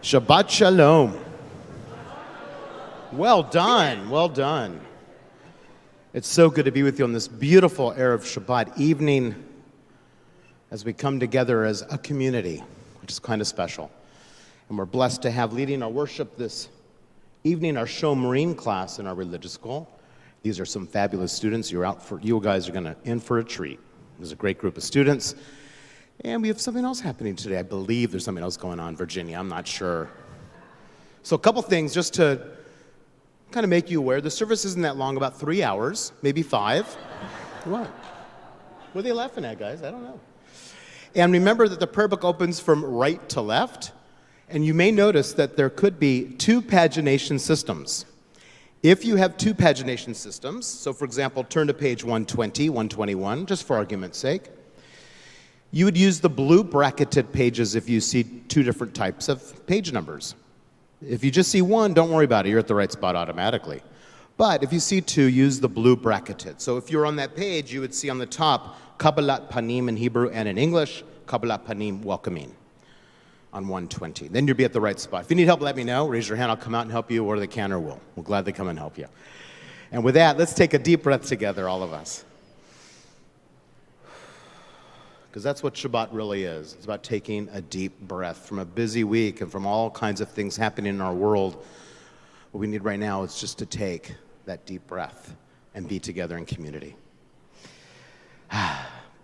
Shabbat Shalom. Well done, well done. It's so good to be with you on this beautiful Erev Shabbat evening as we come together as a community, which is kind of special. And we're blessed to have leading our worship this evening our Show Marine class in our religious school. These are some fabulous students. You guys are in for a treat. There's a great group of students. And we have something else happening today. I believe there's something else going on in Virginia. I'm not sure. So a couple things just to kind of make you aware. The service isn't that long, about 3 hours, maybe 5. What? What are they laughing at, guys? I don't know. And remember that the prayer book opens from right to left. And you may notice that there could be 2 pagination systems. If you have 2 pagination systems, so for example, turn to page 120, 121, just for argument's sake. You would use the blue bracketed pages if you see 2 different types of page numbers. If you just see 1, don't worry about it. You're at the right spot automatically. But if you see 2, use the blue bracketed. So if you're on that page, you would see on the top, Kabbalat Panim in Hebrew and in English, Kabbalat Panim welcoming on 120. Then you'll be at the right spot. If you need help, let me know. Raise your hand. I'll come out and help you, or the canner will. We'll gladly come and help you. And with that, let's take a deep breath together, all of us. Because that's what Shabbat really is. It's about taking a deep breath from a busy week and from all kinds of things happening in our world. What we need right now is just to take that deep breath and be together in community.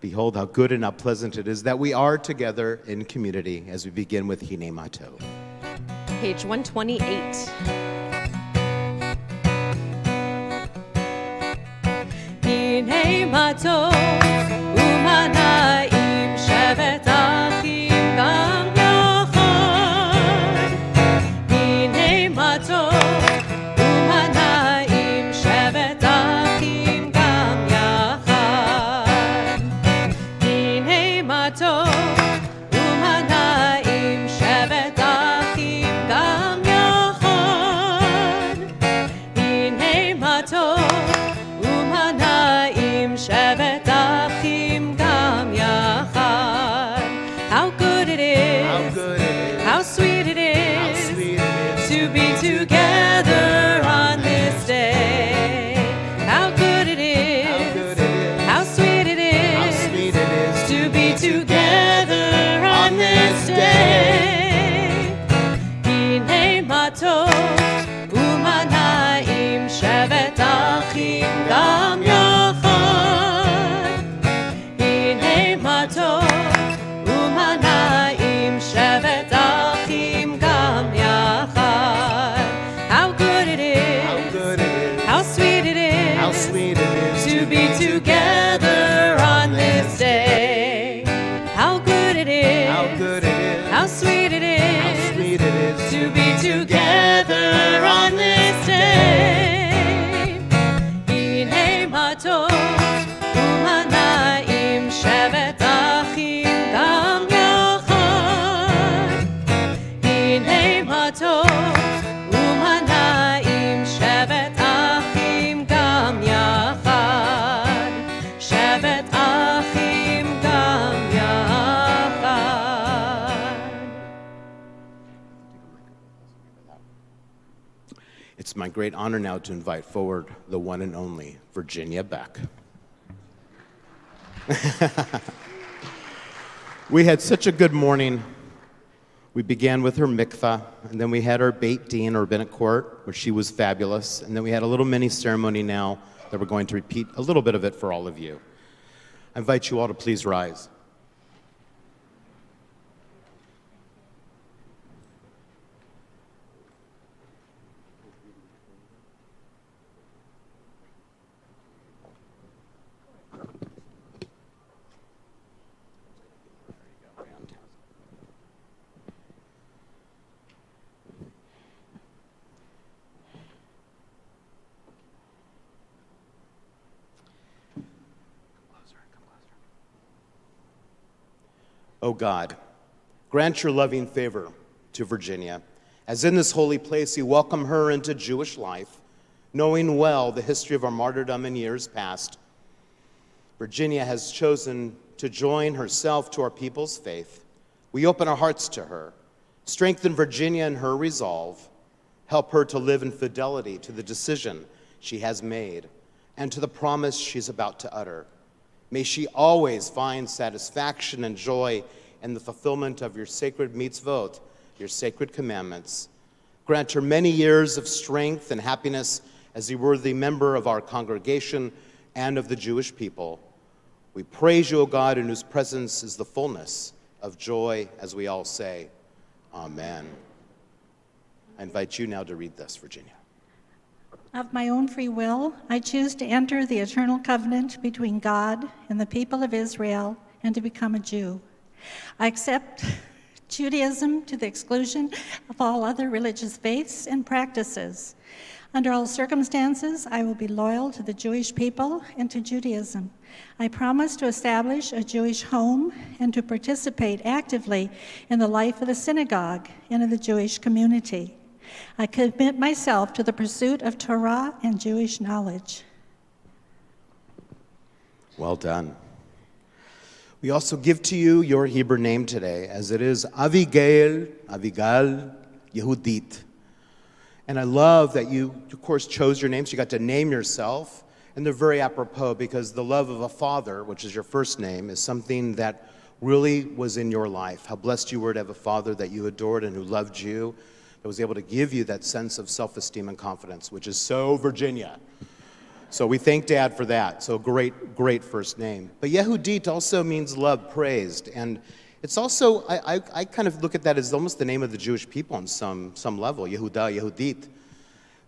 Behold how good and how pleasant it is that we are together in community as we begin with Hine Matov. Page 128. Hine Matov u'mana'im shevet achim gam yachad. Hine Matov u'mana'im shevet achim gam yachad. Hine Matov u'mana'im shevet achim gam yachad. Hine Matov shevet achim gam yachad. How good it is, how sweet it is, to be together on this day. How good it is, how sweet it is, to be together on this day. Hine matov u'mana'im shevet achim gam yachad. u'mana'im shevet achim gam yachad. How good it is, how sweet it is, to be together on this day. How good it is, how sweet it is, to be together on this day. Hine matov u'mana'im shevet achim gam yachad. Hine matov u'mana'im shevet achim gam yachad. Shevet achim gam yachad. It's my great honor now to invite forward the one and only Virginia Beck. We had such a good morning. We began with her mikvah, and then we had our Beit Din, or rabbinic court, where she was fabulous, and then we had a little mini ceremony now that we're going to repeat a little bit of it for all of you. I invite you all to please rise. O God, grant your loving favor to Virginia, as in this holy place you welcome her into Jewish life, knowing well the history of our martyrdom in years past. Virginia has chosen to join herself to our people's faith. We open our hearts to her. Strengthen Virginia in her resolve. Help her to live in fidelity to the decision she has made and to the promise she's about to utter. May she always find satisfaction and joy in the fulfillment of your sacred mitzvot, your sacred commandments. Grant her many years of strength and happiness as a worthy member of our congregation and of the Jewish people. We praise you, O God, in whose presence is the fullness of joy, as we all say, Amen. I invite you now to read this, Virginia. Of my own free will, I choose to enter the eternal covenant between God and the people of Israel and to become a Jew. I accept Judaism to the exclusion of all other religious faiths and practices. Under all circumstances, I will be loyal to the Jewish people and to Judaism. I promise to establish a Jewish home and to participate actively in the life of the synagogue and of the Jewish community. I commit myself to the pursuit of Torah and Jewish knowledge. Well done. We also give to you your Hebrew name today, as it is Avigal Yehudit. And I love that you, of course, chose your name, so you got to name yourself. And they're very apropos because the love of a father, which is your first name, is something that really was in your life. How blessed you were to have a father that you adored and who loved you, that was able to give you that sense of self-esteem and confidence, which is so Virginia. So we thank Dad for that. So great first name. But Yehudit also means love, praised. And it's also, I kind of look at that as almost the name of the Jewish people on some level, Yehuda, Yehudit.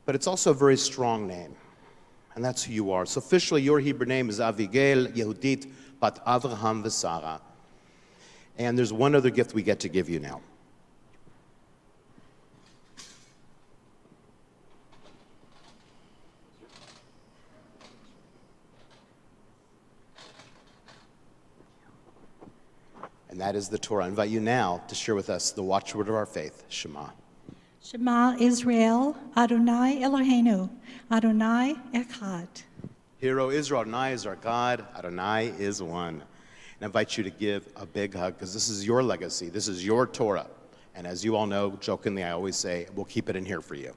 But it's also a very strong name. And that's who you are. So officially, your Hebrew name is Avigail Yehudit Bat Avraham V'Sara. And there's one other gift we get to give you now. And that is the Torah. I invite you now to share with us the watchword of our faith, Shema. Shema Israel, Adonai Eloheinu, Adonai Echad. Hear, O Israel, Adonai is our God, Adonai is one. And I invite you to give a big hug, because this is your legacy, this is your Torah. And as you all know, jokingly, I always say, we'll keep it in here for you.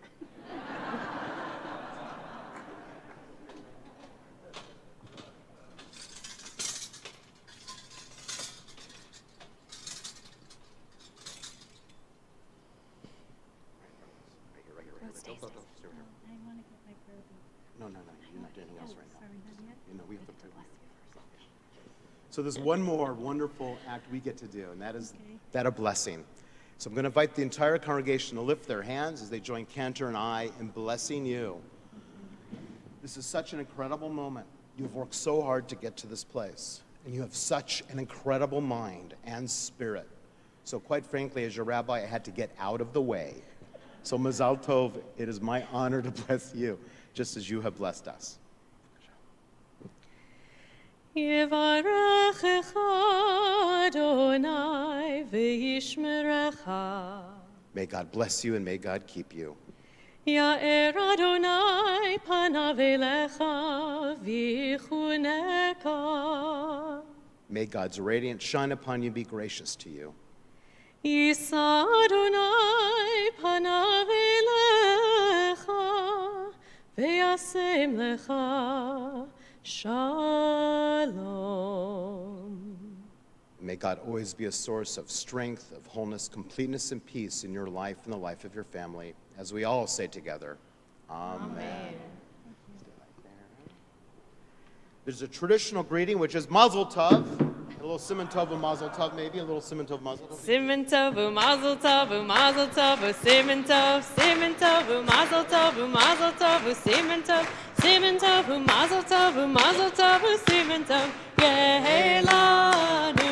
No, you're not doing anything else right now. We have to pray. So there's one more wonderful act we get to do, and that is that of blessing. So I'm going to invite the entire congregation to lift their hands as they join Cantor and I in blessing you. This is such an incredible moment. You've worked so hard to get to this place, and you have such an incredible mind and spirit. So quite frankly, as your rabbi, I had to get out of the way. So Mazal Tov, it is my honor to bless you, just as you have blessed us. Yevarechecha Adonai v'yishmerecha. May God bless you and may God keep you. Ya'er Adonai panav elecha v'chuneka. May God's radiance shine upon you and be gracious to you. Yisa Adonai panav elecha v'yasem lecha shalom. May God always be a source of strength, of wholeness, completeness, and peace in your life and the life of your family, as we all say together, Amen. There's a traditional greeting, which is Mazel Tov. A little Siman Tov and Mazel Tov, maybe. A little Siman Tov, Mazel Tov. Siman Tov, Mazel Tov, Mazel Tov, Siman Tov, Siman Tov, Mazel Tov, Mazel Tov, Siman Tov, Siman Tov, Mazel Tov, Mazel Tov, Siman Tov. Yehelanu,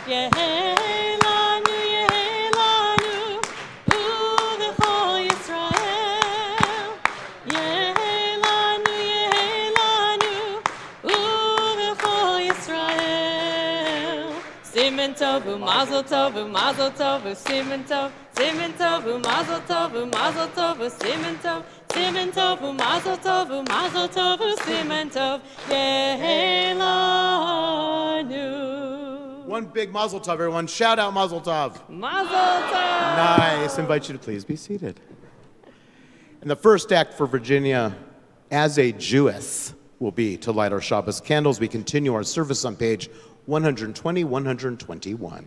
Yehelanu, Yehelanu, Uvechol Yisrael. Yehelanu, Yehelanu, Uvechol Yisrael. Siman tov, mazel tov, mazel tov, siman tov, siman tov, mazel tov, mazel tov, siman tov, siman tov, mazel tov, mazel tov, siman tov, yehelanu. One big mazel tov, everyone. Shout out mazel tov. Mazel tov. Nice. I invite you to please be seated. And the first act for Virginia as a Jewess will be to light our Shabbos candles. We continue our service on page 120, 121.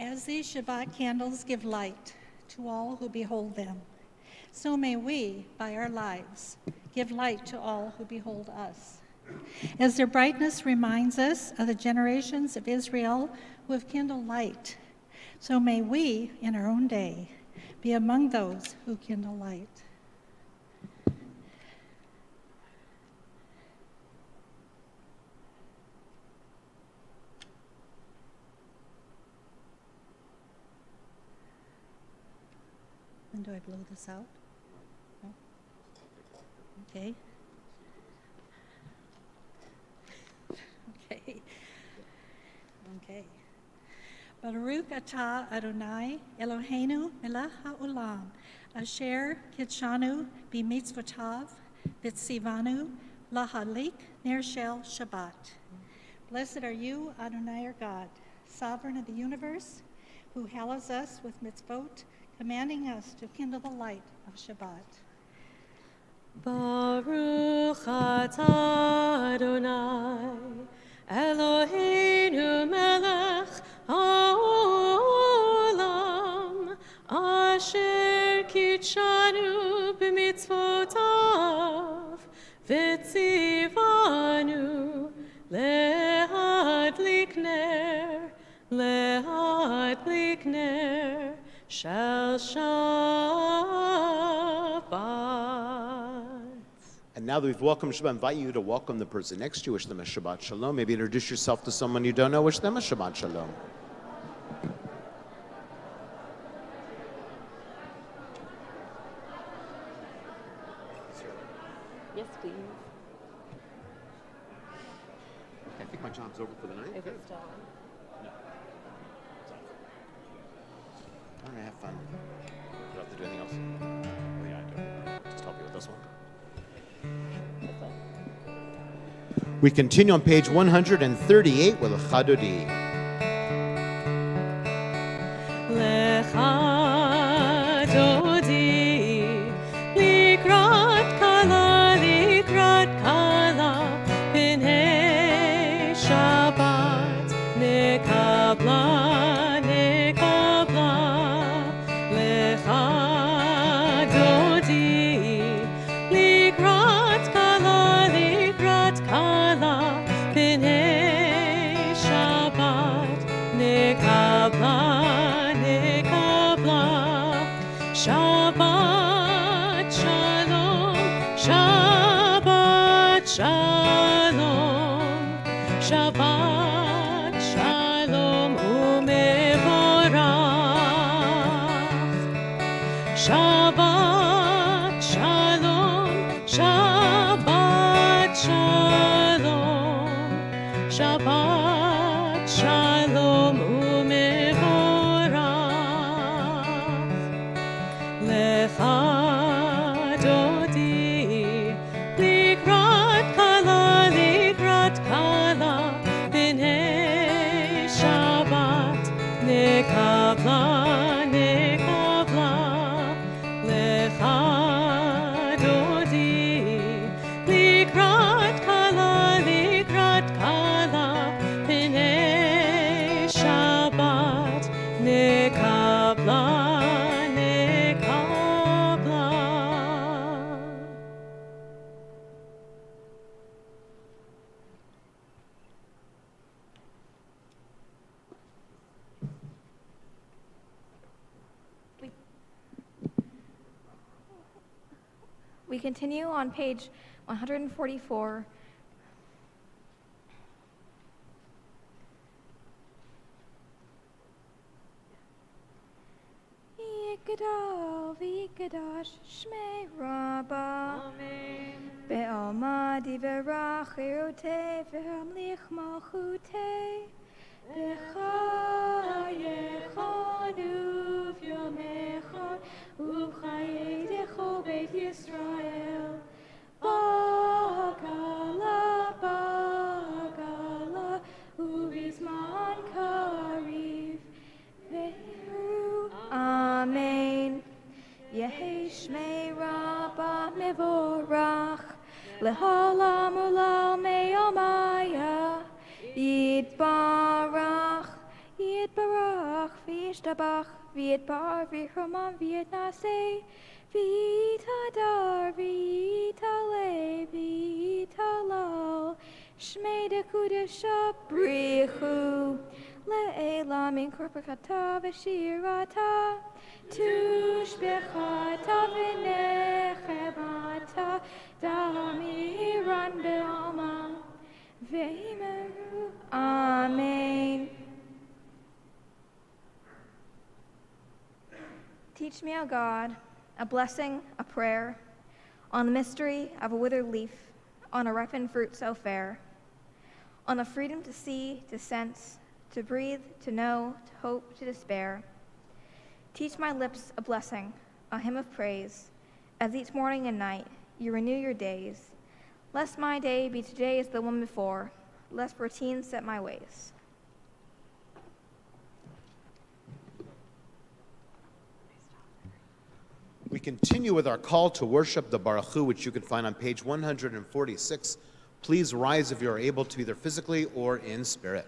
As these Shabbat candles give light to all who behold them, so may we, by our lives, give light to all who behold us. As their brightness reminds us of the generations of Israel who have kindled light, so may we, in our own day, be among those who kindle light. And do I blow this out? No? Okay. Okay. Baruch atah Adonai Eloheinu melech haolam asher kitshanu b'mitzvotav v'tzivanu lahadlik ner shel Shabbat. Blessed are you, Adonai our God, sovereign of the universe, who hallows us with mitzvot, commanding us to kindle the light of Shabbat. Baruch atah Adonai Eloheinu melech haolam asher kitshanu b'mitzvotav v'tzivanu lehadlik ner shel Shabbat. And now that we've welcomed Shabbat, I invite you to welcome the person next to you. Wish them a Shabbat Shalom. Maybe introduce yourself to someone you don't know. Wish them a Shabbat Shalom. Yes, please. I think my job's over for the night. Is it still on? No. It's off. All right, have fun. Do I have to do anything else? Oh, yeah, I do. Just help you with this one. We continue on page 138 with a Chadodi. Lecha dodi, likrat kala, b'nei Shabbat, nekabla, lecha dodi, likrat kala, b'nei Shabbat, nekabla, Shabbat shalom, Shabbat shalom, Shabbat shalom umevorach. Shabbat shalom, Shabbat shalom, Shabbat shalom umevorach. Lecha dodi, likrat kala, b'nei Shabbat, nekabla, lecha dodi, likrat kala, b'nei Shabbat, nekabla. We continue on page 144. Kadosh Shmei Rabbah. Amen. Be'alma divrach chirutei v'hamlich malchutei. B'chayechon uv'yomechon uv'chayedecho Beit Yisrael. Bagala, bagala, uv'izman kariv. Ve'ru. Amen. Yehi Shmei Rabbah mevorach, leholam ulal me'omaya, yitbarach, yitbarach, v'yishtabach, v'yitbar, v'yichromam, v'yitnaseh, v'yitadar, v'yitale, v'yitalal, Shmei dekudesha brichu, le'ela min korpakata v'shirata, Tushbechata v'nechemata damiran be'alma ve'imeru. Amen. Teach me, O God, a blessing, a prayer, on the mystery of a withered leaf, on a ripened fruit so fair, on the freedom to see, to sense, to breathe, to know, to hope, to despair. Teach my lips a blessing, a hymn of praise, as each morning and night you renew your days. Lest my day be today as the one before, lest routine set my ways. We continue with our call to worship, the Baraku, which you can find on page 146. Please rise if you are able to, either physically or in spirit.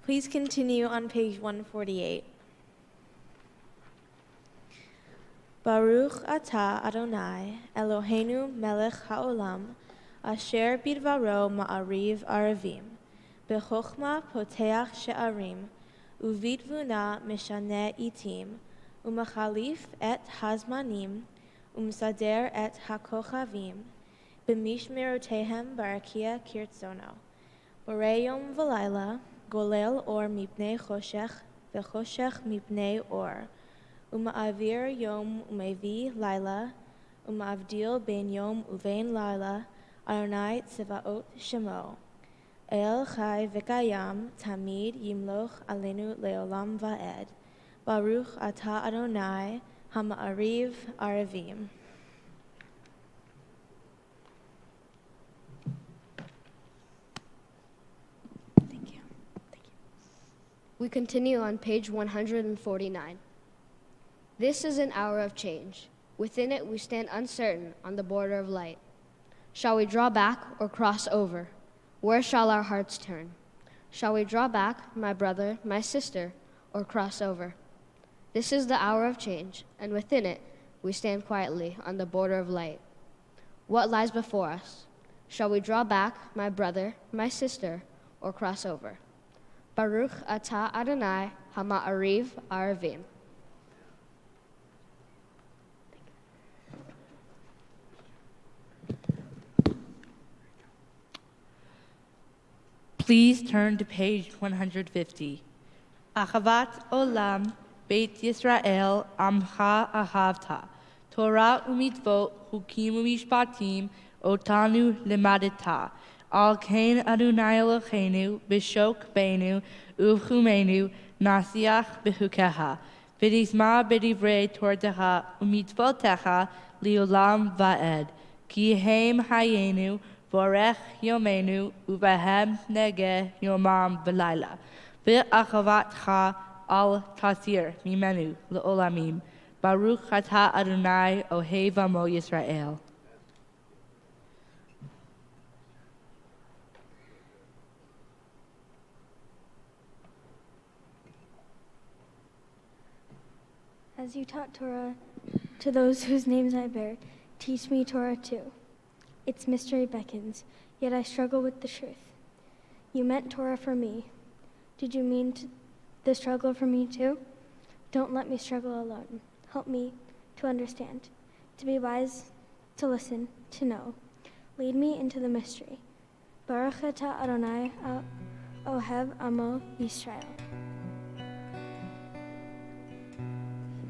Please continue on page 148. Baruch atah Adonai, Eloheinu melech haolam, asher bidvaro ma'ariv aravim, bechochma poteach she'arim, uvitvuna mishane itim, umachalif et hazmanim, umsader et hakochavim, b'mishmerotehem barakia kirtzono, boreyom v'layla, golel or mipnei choshech, v'choshech mipnei or, uma'avir yom umevi laila, uma'avdil ben yom uvein laila, Adonai tzevaot shemo. El chai v'kayam tamid yimloch alenu leolam va'ed. Baruch atah Adonai hama'ariv aravim. We continue on page 149. This is an hour of change. Within it we stand uncertain on the border of light. Shall we draw back or cross over? Where shall our hearts turn? Shall we draw back, my brother, my sister, or cross over? This is the hour of change, and within it we stand quietly on the border of light. What lies before us? Shall we draw back, my brother, my sister, or cross over? Baruch atah Adonai hama'ariv aravim. Please turn to page 150. Achavat Olam, Beit Yisrael, Amcha Ahavta. Torah umitzvot, Chukim umishpatim, Otanu limadita. Al kain Adonai Eloheinu, Bishok beinu, Uvchumenu, Nasiach behukeha. V'nizma b'divrei Tortecha, umitzvotecha, liolam va'ed. Ki heim hayenu, Vorech Yomenu Uvahem Nege Yomam Velaila. Ve'achavatcha al Tasir Mimenu Le'olamim. Baruch Atah Adonai Ohev Amo Yisrael. As you taught Torah to those whose names I bear, teach me Torah too. Its mystery beckons, yet I struggle with the truth. You meant Torah for me. Did you mean the struggle for me too? Don't let me struggle alone. Help me to understand, to be wise, to listen, to know. Lead me into the mystery. Baruch atah Adonai Ohev Amo Yisrael.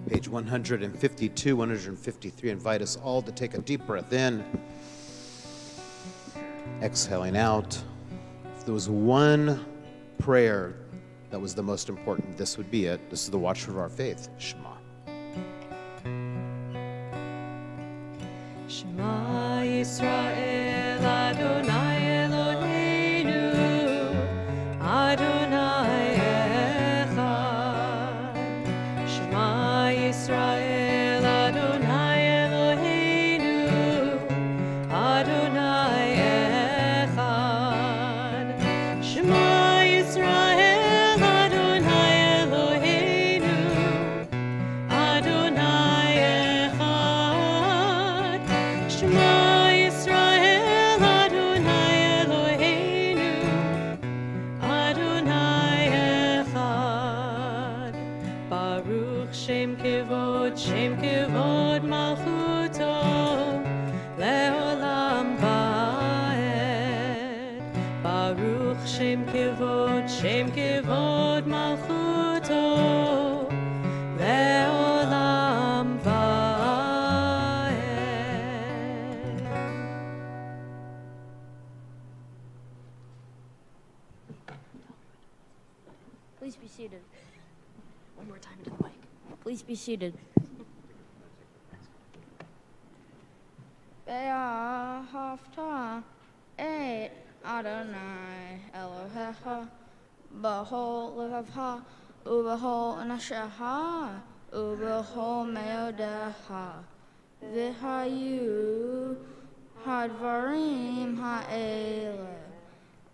Page 152, 153. Invite us all to take a deep breath in. Exhaling out. If there was one prayer that was the most important, this would be it. This is the watchword of our faith, Shema. Shema Yisrael Adonai Eloheinu Adonai Echad. Shema Yisrael Adonai Eloheinu Adonai Echad. Shema Yisrael Adonai Eloheinu Adonai Echad. Shema Yisrael Adonai Eloheinu Adonai Echad. Baruch Shem Kevod Malchuto Leolam Vaed. Baruch Shem Kevod Malchuto Leolam Vaed. Please be seated. One more time into the mic. Please be seated. Be'ahavta et Adonai Elohecha b'chol levavcha u'b'chol nafshecha u'b'chol meodecha v'hayu hadvarim ha'ele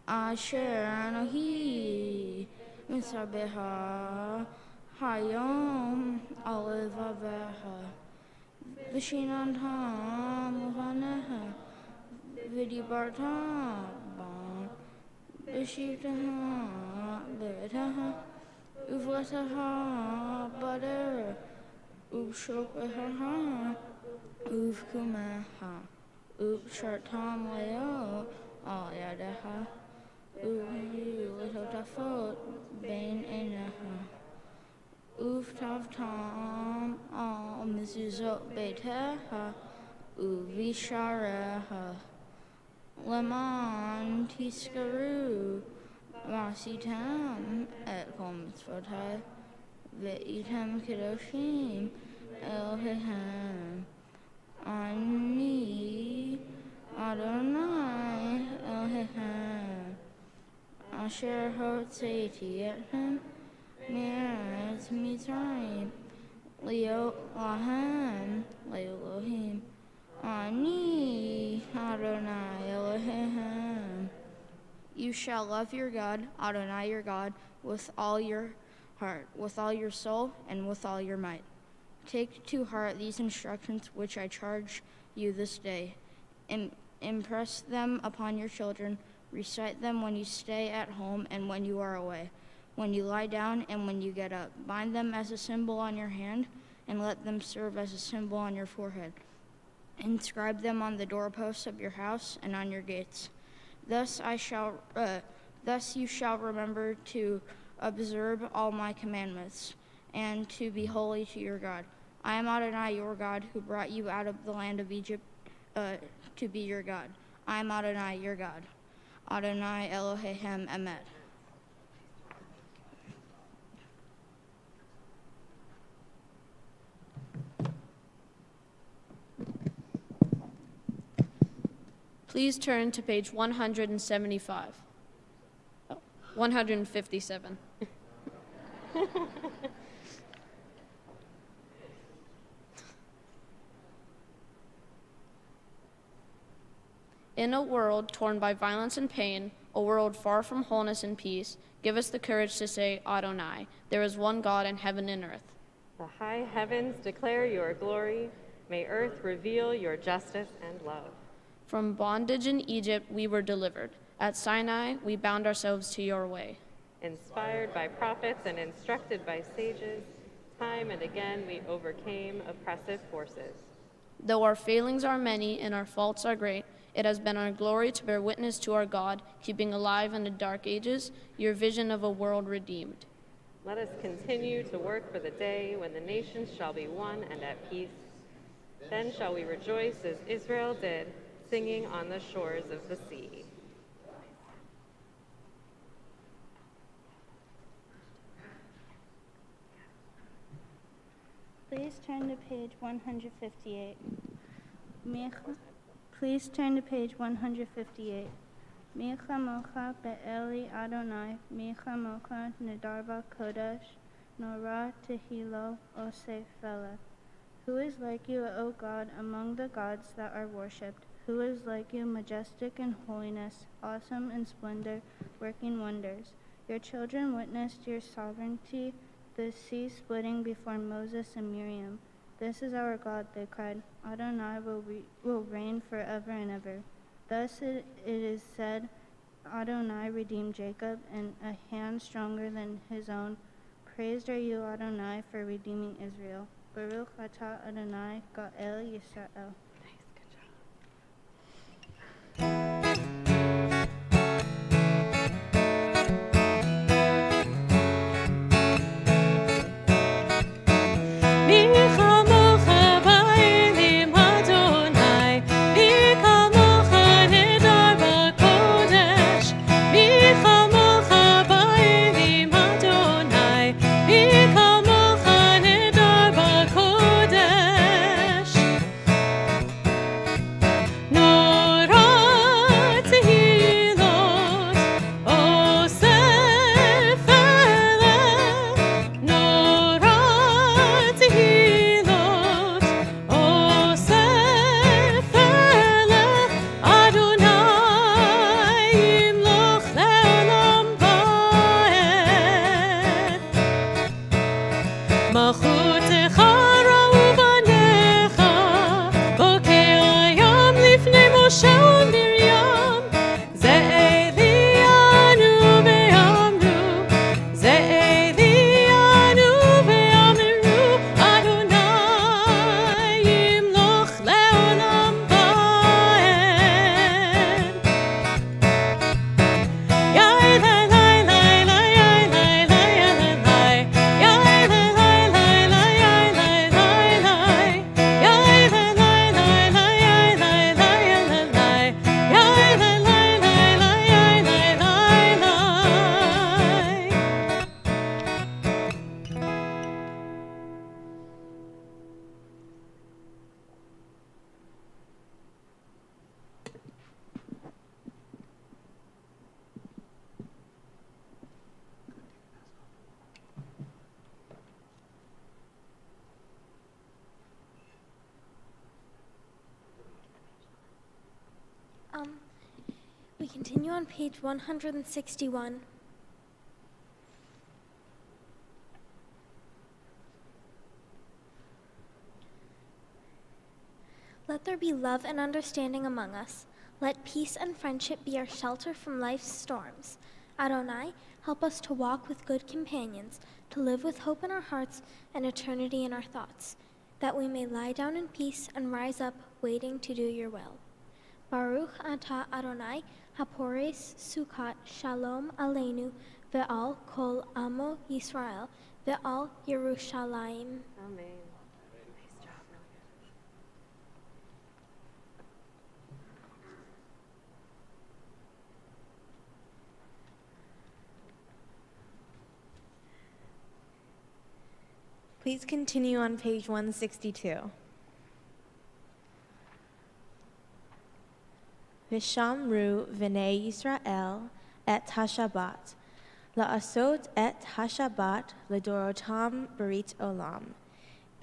asher anohi misabeha hayom alevavecha v'shinantam uvaneha v'dibartam v'shivtaha b'etaha uvletaha bader uvshokbeha uvkumeha uvshartam leo al yadeha uvlitotafot bein eneha Uftavtam al mezuzot beiteha uvishareha leman tiskaru masitam et kol mitzvotai ve'itam kedoshim Elohim ani Adonai Elohim asher hotzeiti ethem Meretz Mitzrayim Leo Lahem Leelohim Ani Adonai Elohim. You shall love your God, Adonai your God, with all your heart, with all your soul, and with all your might. Take to heart these instructions which I charge you this day. Impress them upon your children. Recite them when you stay at home and when you are away, when you lie down and when you get up. Bind them as a symbol on your hand, and let them serve as a symbol on your forehead. Inscribe them on the doorposts of your house and on your gates. Thus you shall remember to observe all my commandments, and to be holy to your God. I am Adonai, your God, who brought you out of the land of Egypt to be your God. I am Adonai, your God. Adonai Elohim Emet. Please turn to page 175. Oh, 157. In a world torn by violence and pain, a world far from wholeness and peace, give us the courage to say, Adonai, there is one God in heaven and earth. The high heavens declare your glory. May earth reveal your justice and love. From bondage in Egypt we were delivered. At Sinai we bound ourselves to your way. Inspired by prophets and instructed by sages, time and again we overcame oppressive forces. Though our failings are many and our faults are great, it has been our glory to bear witness to our God, keeping alive in the dark ages your vision of a world redeemed. Let us continue to work for the day when the nations shall be one and at peace. Then shall we rejoice as Israel did, singing on the shores of the sea. Please turn to page 158. Please turn to page 158. Micha mocha be'eli Adonai, micha mocha nedarva kodesh, nora tehilo osef vela. Who is like you, O God, among the gods that are worshipped? Who is like you, majestic in holiness, awesome in splendor, working wonders? Your children witnessed your sovereignty, the sea splitting before Moses and Miriam. This is our God, they cried. Adonai will reign forever and ever. Thus it is said, Adonai redeemed Jacob, and a hand stronger than his own. Praised are you, Adonai, for redeeming Israel. Baruch atah Adonai, Ga'el Yisrael. We continue on page 161. Let there be love and understanding among us. Let peace and friendship be our shelter from life's storms. Adonai, help us to walk with good companions, to live with hope in our hearts and eternity in our thoughts, that we may lie down in peace and rise up, waiting to do your will. Baruch atah Adonai, hapores sukkot shalom aleinu, ve'al kol amo Yisrael, ve'al Yerushalayim. Amen. Please continue on page 162. Vishamru v'nei Yisrael et hashabat, la'asot et hashabat l'dorotam berit olam,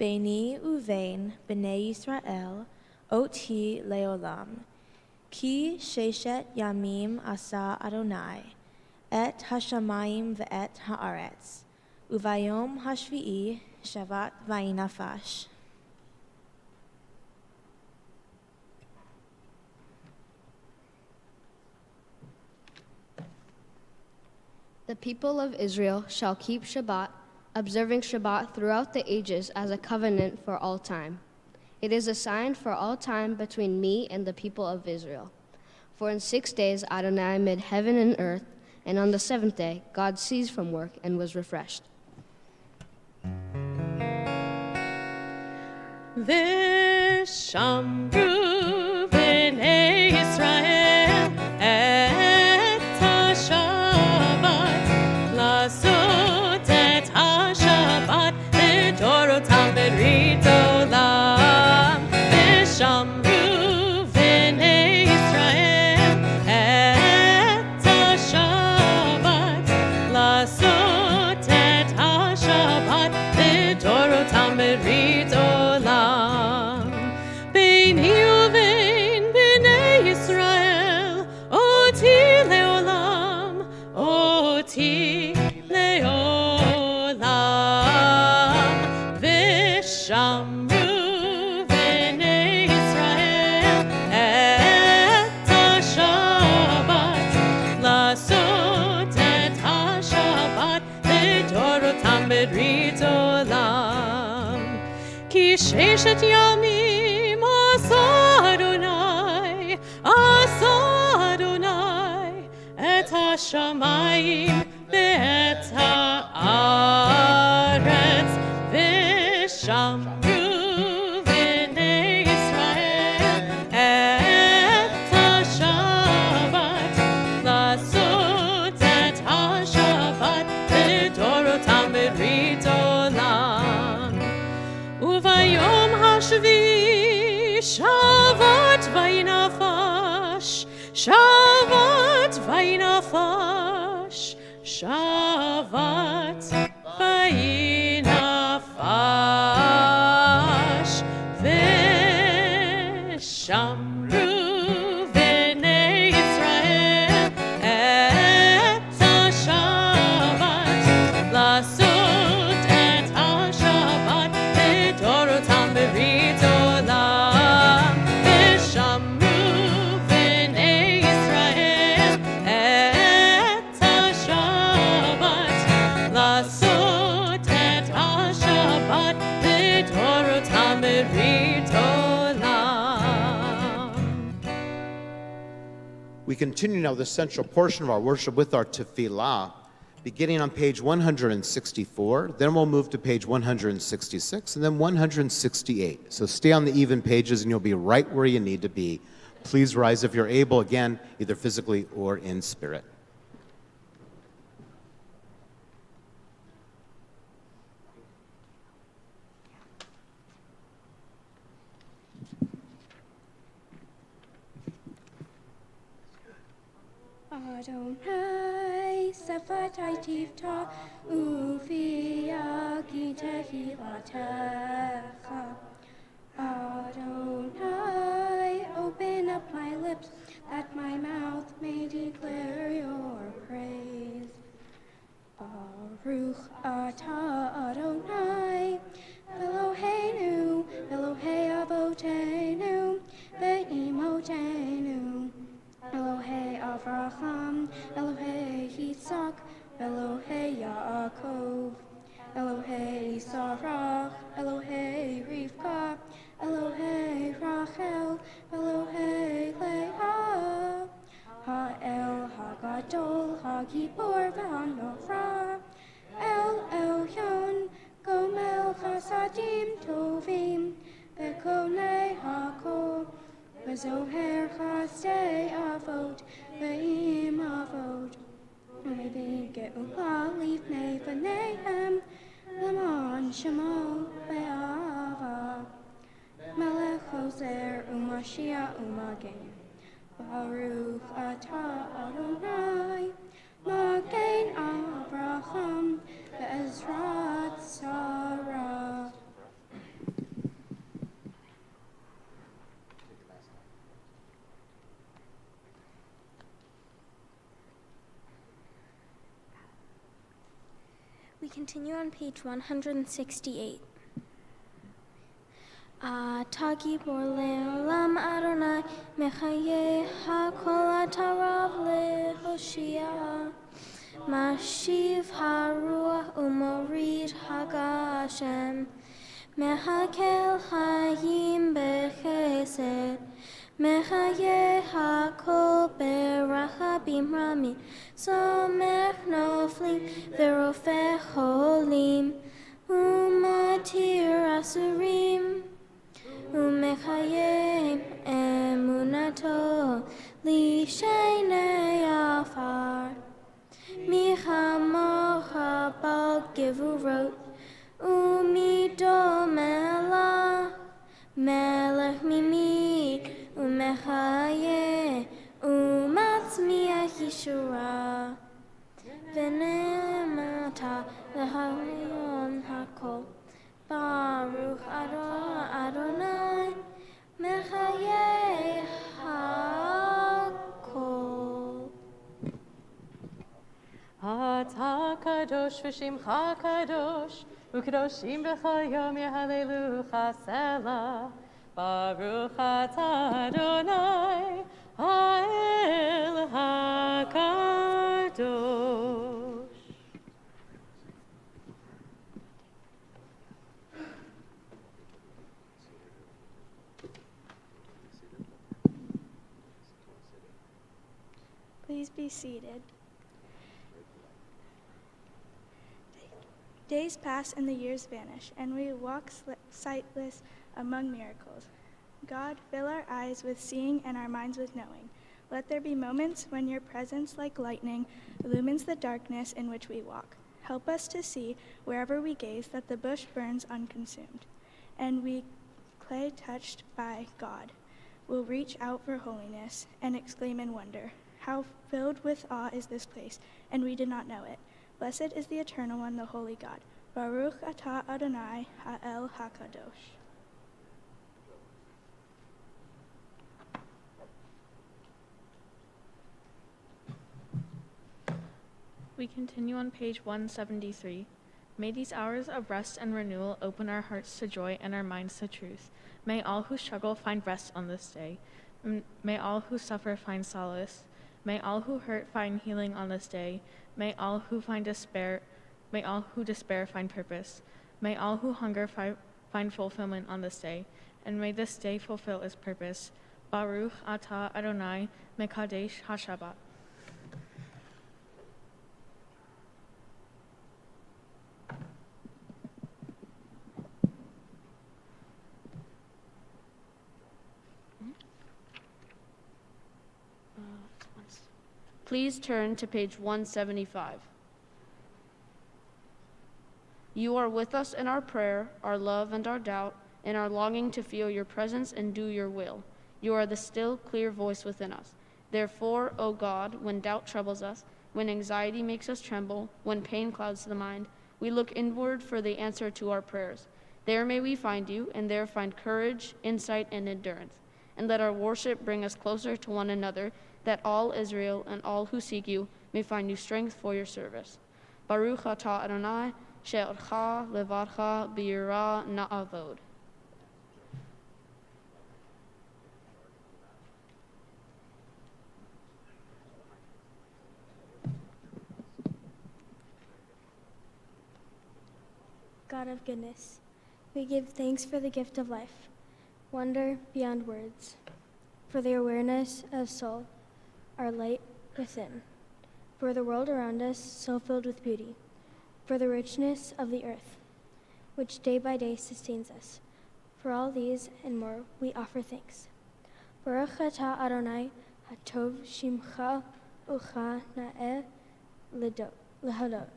beini uvein b'nei Yisrael oti leolam, ki sheshet yamim asa Adonai, et hashamayim ve'et haaretz, uvayom hashvi'i Shabbat vayinafash. The people of Israel shall keep Shabbat, observing Shabbat throughout the ages as a covenant for all time. It is a sign for all time between me and the people of Israel. For in 6 days Adonai made heaven and earth, and on the seventh day God ceased from work and was refreshed. Vishamru b'nei Yisrael et ha-Shabbat, לעשות את השבת לדורותם ברית עולם. ושמרו בני ישראל את השבת, לעשות את השבת לדורותם ברית עולם. ביני ובין בני ישראל אותי לעולם, אותי לעולם. ושמרו בני ישראל את השבת, לעשות את השבת לדורותם ברית עולם. כי ששת ימים עשה אדוני, עשה אדוני את השמיים ואת הארץ. ושמרו בני ישראל את השבת, לעשות את השבת לדורותם ברית עולם. וביום השביעי שבת וינפש, שבת וינפש, שבת וינפש. ושמרו בני ישראל את השבת, לעשות את השבת לדורותם ברית עולם. ושמרו בני ישראל את השבת, לעשות את השבת לדורותם ברית עולם. We continue now the central portion of our worship with our Tefillah, beginning on page 164, then we'll move to page 166, and then 168. So stay on the even pages and you'll be right where you need to be. Please rise if you're able, again, either physically or in spirit. Adonai, Sephatai Tivta, Ufia Gitehilatecha. Adonai, open up my lips, that my mouth may declare your praise. Baruch atah Adonai, Eloheinu, Elohei Avotenu, Ve'imotenu, Yaakov. Elohei Sarach, Elohei Rivka, Elohei Rachel, Elohei Leah. Ha'el Hagadol, Hagibor v'Hanofra, El Elyon, Gomel Chasadim Tovim, Bekonei Hakol, Bezoher Chasdei Avot, Ve'im Avot, U'Mevin Ge'ula Lifnei V'neihem, Lamon Shemo Be'ava, Melech Hoser U'Mashiach U'Magen, Baruch Atah Adonai, Magen Avraham, Be'ezrat Sarah. We continue on page 168. Atagi Leolam Adonai Mechaye HaKol Atarav LeHoshia Mashiv HaRuach Umorid HaGashem Mechakel Hayim Bechesed Mechaye HaKol Berachabim Rami Somech Noflim Verofeh Holim Umatir Asurim Umechayim Emunato Lishaynei Afar Michamocha Bal Gevurot Umido Melach Melech Mimi Umechaye Umatzmiach Yishura Venemata Lehayon Hakol Baruch Adonai Mechaye HaKol. Ata kadosh v'shimcha kadosh, u'kadoshim b'chayom yehalelucha selah. Baruch atah Adonai, ha'el hakadosh. Please be seated. Days pass and the years vanish, and we walk sightless among miracles. God, fill our eyes with seeing and our minds with knowing. Let there be moments when your presence, like lightning, illumines the darkness in which we walk. Help us to see, wherever we gaze, that the bush burns unconsumed, and we, clay touched by God, will reach out for holiness and exclaim in wonder, "How filled with awe is this place, and we did not know it." Blessed is the Eternal One, the Holy God. Baruch atah Adonai ha'el hakadosh. We continue on page 173. May these hours of rest and renewal open our hearts to joy and our minds to truth. May all who struggle find rest on this day. May all who suffer find solace. May all who hurt find healing on this day. May all who despair find purpose. May all who hunger find fulfillment on this day. And may this day fulfill its purpose. Baruch atah Adonai mekadesh HaShabbat. Please turn to page 175. You are with us in our prayer, our love and our doubt, in our longing to feel your presence and do your will. You are the still, clear voice within us. Therefore, O God, when doubt troubles us, when anxiety makes us tremble, when pain clouds the mind, we look inward for the answer to our prayers. There may we find you, and there find courage, insight, and endurance. And let our worship bring us closer to one another, that all Israel and all who seek you may find new strength for your service. Baruch atah Adonai, she'orcha levadcha b'yirah na'avod. God of goodness. We give thanks for the gift of life, wonder beyond words, for the awareness of soul, our light within, for the world around us so filled with beauty, for the richness of the earth, which day by day sustains us. For all these and more, we offer thanks. Baruch atah Adonai, hatov shimcha ucha na'eh l'hodot.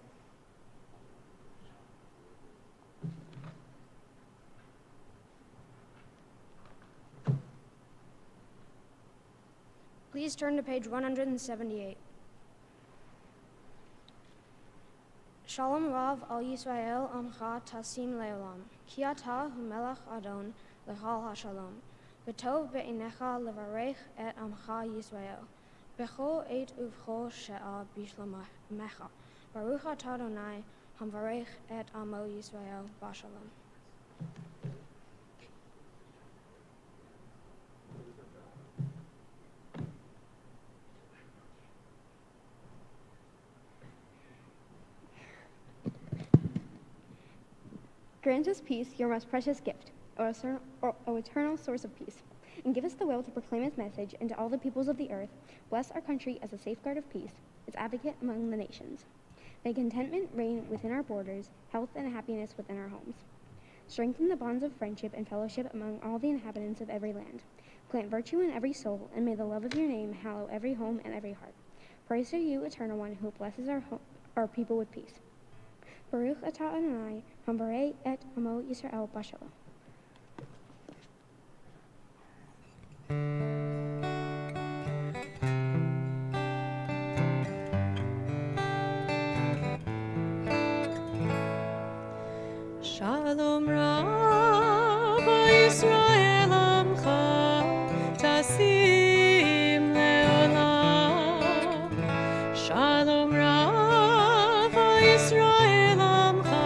Please turn to page 178. Shalom Rav al Yisrael Amcha Tasim Leolam, Ki Ata Hu Melech Adon Lechal HaShalom, B'tov Be'enecha Levarech et Amcha Yisrael, B'cho et uvcho she'a b'shlomecha, Baruch Atah Adonai Hamvarech et Amo Yisrael B'Shalom. Grant us peace, your most precious gift, O eternal source of peace, and give us the will to proclaim its message into all the peoples of the earth. Bless our country as a safeguard of peace, its advocate among the nations. May contentment reign within our borders, health and happiness within our homes. Strengthen the bonds of friendship and fellowship among all the inhabitants of every land. Plant virtue in every soul, and may the love of your name hallow every home and every heart. Praise to you, Eternal One, who blesses our people with peace. Baruch atah Adonai, hambarei et amo Yisrael b'Shalom. Shalom Rav Yisrael Amcha Tasim Leolam. Shalom Rav Yisrael Amcha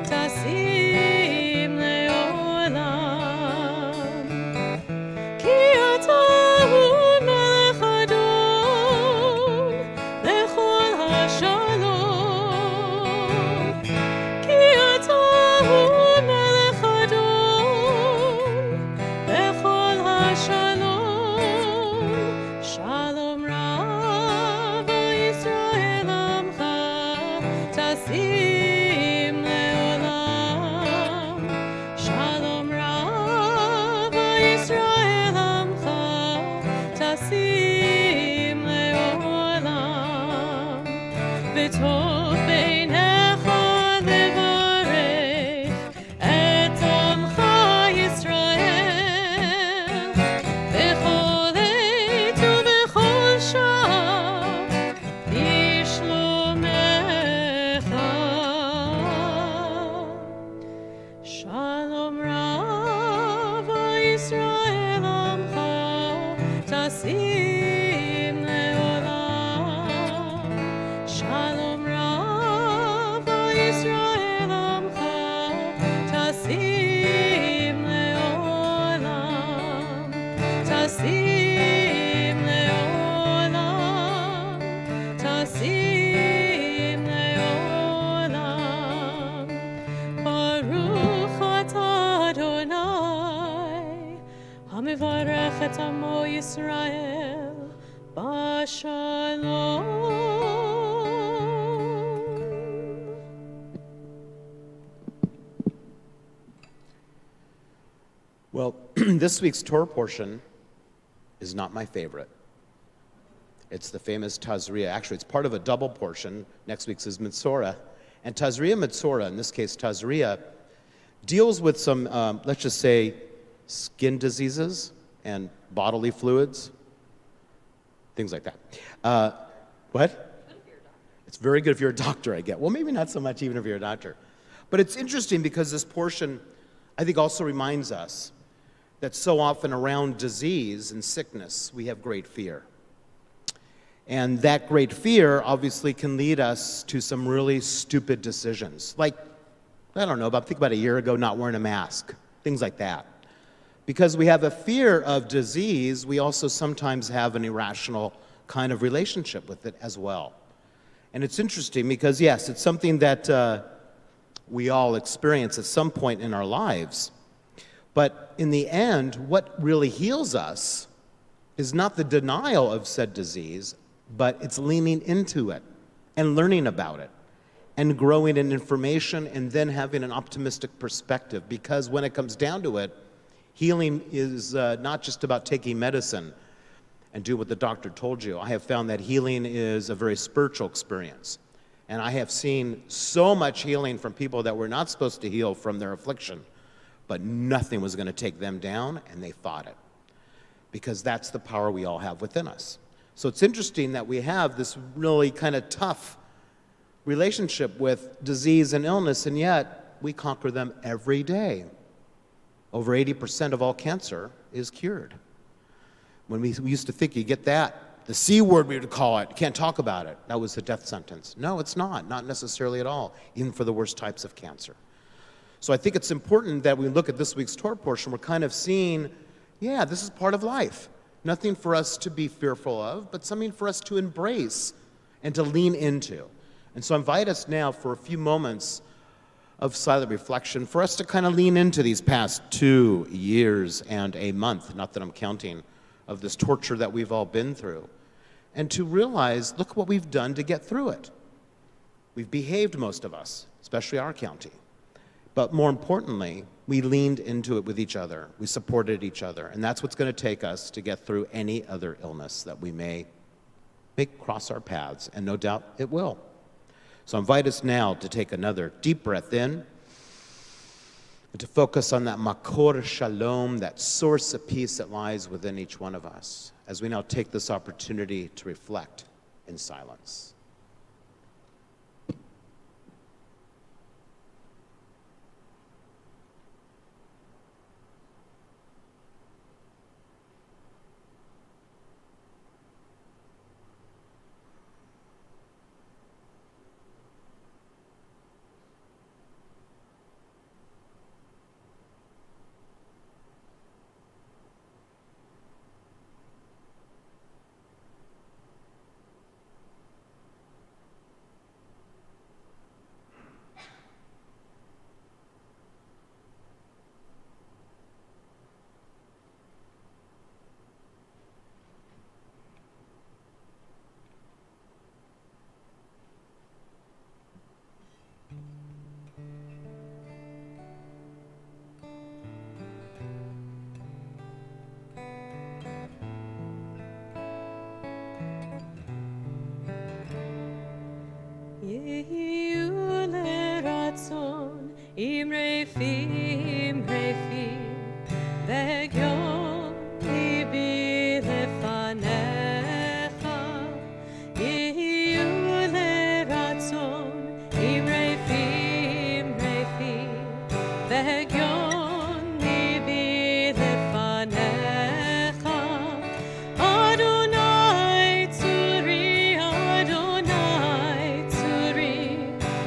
Tasim Leolam. Ki ata hu melech Adon lechol hashalom. Ki ata hu melech Adon lechol hashalom. Shalom Rav Yisrael Amcha Tasim Leolam. Shalom Rav Yisrael Amcha Tasim Leolam. V'tov beinecha levarech et amcha Yisrael b'chol עת ובכל שעה b'shlomecha. Shalom Rav Yisrael Amcha Tasim Leolam. Shalom Rav Yisrael Amcha Tasim Leolam. Tasim Leolam. Tasim Leolam. Baruch atah Adonai, hamivarech et amo Yisrael b'Shalom. Well, this week's Torah portion is not my favorite. It's the famous Tazria. Actually, it's part of a double portion. Next week's is Mitzorah. And Tazria Mitzorah, in this case Tazria, deals with some, let's just say, skin diseases and bodily fluids, things like that. What? It's very good if you're a doctor, I get. Well, maybe not so much even if you're a doctor. But it's interesting because this portion, I think, also reminds us that so often around disease and sickness, we have great fear. And that great fear obviously can lead us to some really stupid decisions. Like, I don't know, think about a year ago not wearing a mask, things like that. Because we have a fear of disease, we also sometimes have an irrational kind of relationship with it as well. And it's interesting because, yes, it's something that we all experience at some point in our lives. But in the end, what really heals us is not the denial of said disease, but it's leaning into it and learning about it and growing in information and then having an optimistic perspective. Because when it comes down to it, healing is not just about taking medicine and do what the doctor told you. I have found that healing is a very spiritual experience. And I have seen so much healing from people that were not supposed to heal from their affliction, but nothing was going to take them down, and they fought it. Because that's the power we all have within us. So it's interesting that we have this really kind of tough relationship with disease and illness, and yet we conquer them every day. Over 80% of all cancer is cured. When we used to think you get that, the C word we would call it, can't talk about it, that was a death sentence. No, it's not necessarily at all, even for the worst types of cancer. So I think it's important that we look at this week's Torah portion, we're kind of seeing, yeah, this is part of life. Nothing for us to be fearful of, but something for us to embrace and to lean into. And so I invite us now for a few moments of silent reflection for us to kind of lean into these past 2 years and a month, not that I'm counting, of this torture that we've all been through, and to realize, look what we've done to get through it. We've behaved, most of us, especially our county. But more importantly, we leaned into it with each other. We supported each other. And that's what's going to take us to get through any other illness that we may cross our paths. And no doubt it will. So I invite us now to take another deep breath in and to focus on that makor shalom, that source of peace that lies within each one of us, as we now take this opportunity to reflect in silence.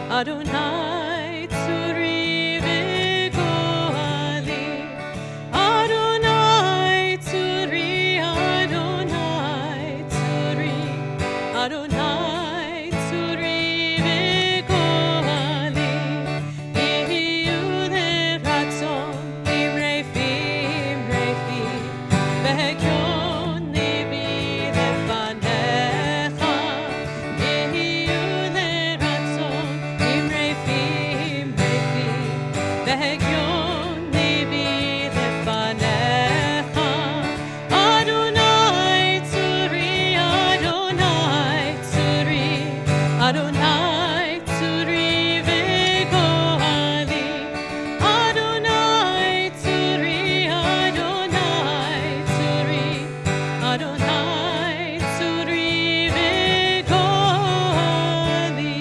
Adonai tzuri v'goali, Adonai tzuri, Adonai tzuri, Adonai tzuri v'goali, Ihiyu l'ratzon imrefi, v'hekyon libi lefanecha, Ihiyu l'ratzon V'hegyon libi lefanecha, Adonai tzuri, Adonai tzuri, Adonai tzuri v'goali, Adonai tzuri, Adonai tzuri, Adonai tzuri v'goali.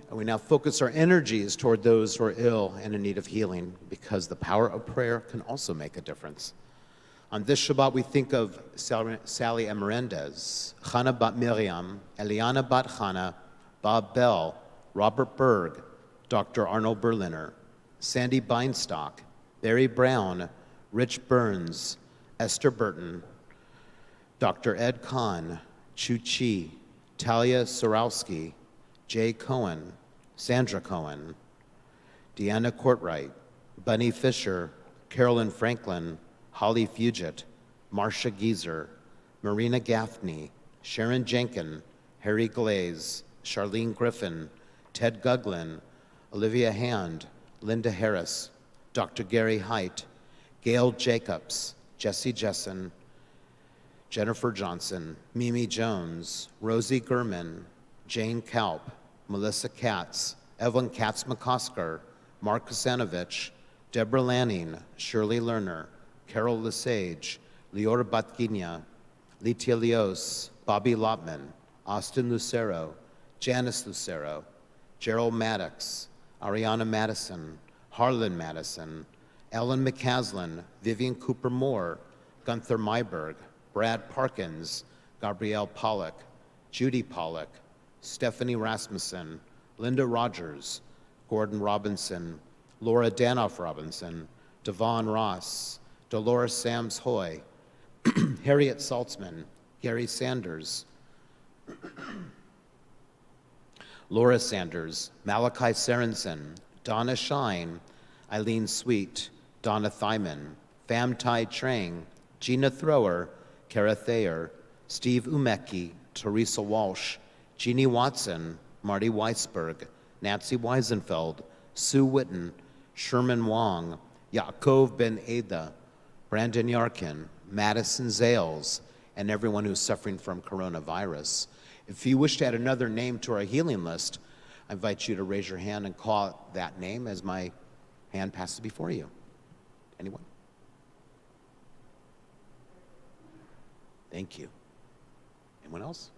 And we now focus our energies toward those who are ill and in need of healing, because the power of prayer can also make a difference. On this Shabbat, we think of Sally Emerendez, Chana Bat Miriam, Eliana Bat Chana, Bob Bell, Robert Berg, Dr. Arnold Berliner, Sandy Beinstock, Barry Brown, Rich Burns, Esther Burton, Dr. Ed Kahn, Chu Chi, Talia Sorowski, Jay Cohen, Sandra Cohen, Deanna Courtwright, Bunny Fisher, Carolyn Franklin, Holly Fugit, Marcia Geezer, Marina Gaffney, Sharon Jenkin, Harry Glaze, Charlene Griffin, Ted Guglin, Olivia Hand, Linda Harris, Dr. Gary Height, Gail Jacobs, Jesse Jessen, Jennifer Johnson, Mimi Jones, Rosie Gurman, Jane Kalp, Melissa Katz, Evelyn Katz-McCosker, Mark Kosanovich, Deborah Lanning, Shirley Lerner, Carol Lesage, Leora Batkinia, Litia Leos, Bobby Lotman, Austin Lucero, Janice Lucero, Gerald Maddox, Ariana Madison, Harlan Madison, Ellen McCaslin, Vivian Cooper Moore, Gunther Myberg, Brad Parkins, Gabrielle Pollock, Judy Pollock, Stephanie Rasmussen, Linda Rogers, Gordon Robinson, Laura Danoff Robinson, Devon Ross, Dolores Sams Hoy, Harriet Saltzman, Gary Sanders, Laura Sanders, Malachi Sorensen, Donna Shine, Eileen Sweet, Donna Thyman, Pham Tai Trang, Gina Thrower, Kara Thayer, Steve Umecki, Teresa Walsh, Jeannie Watson, Marty Weisberg, Nancy Weisenfeld, Sue Witten, Sherman Wong, Yaakov Ben Ada, Brandon Yarkin, Madison Zales, and everyone who's suffering from coronavirus. If you wish to add another name to our healing list, I invite you to raise your hand and call that name as my hand passes before you. Anyone? Thank you. Anyone else?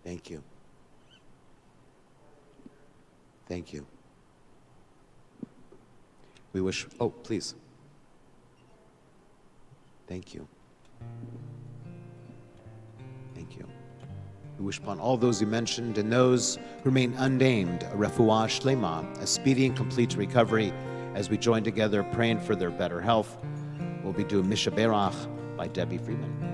Thank you. Thank you. We wish, oh, please. Thank you. Thank you. We wish upon all those you mentioned and those who remain unnamed, a refuah shlema, a speedy and complete recovery as we join together praying for their better health. We'll be doing Misha Berach by Debbie Freeman.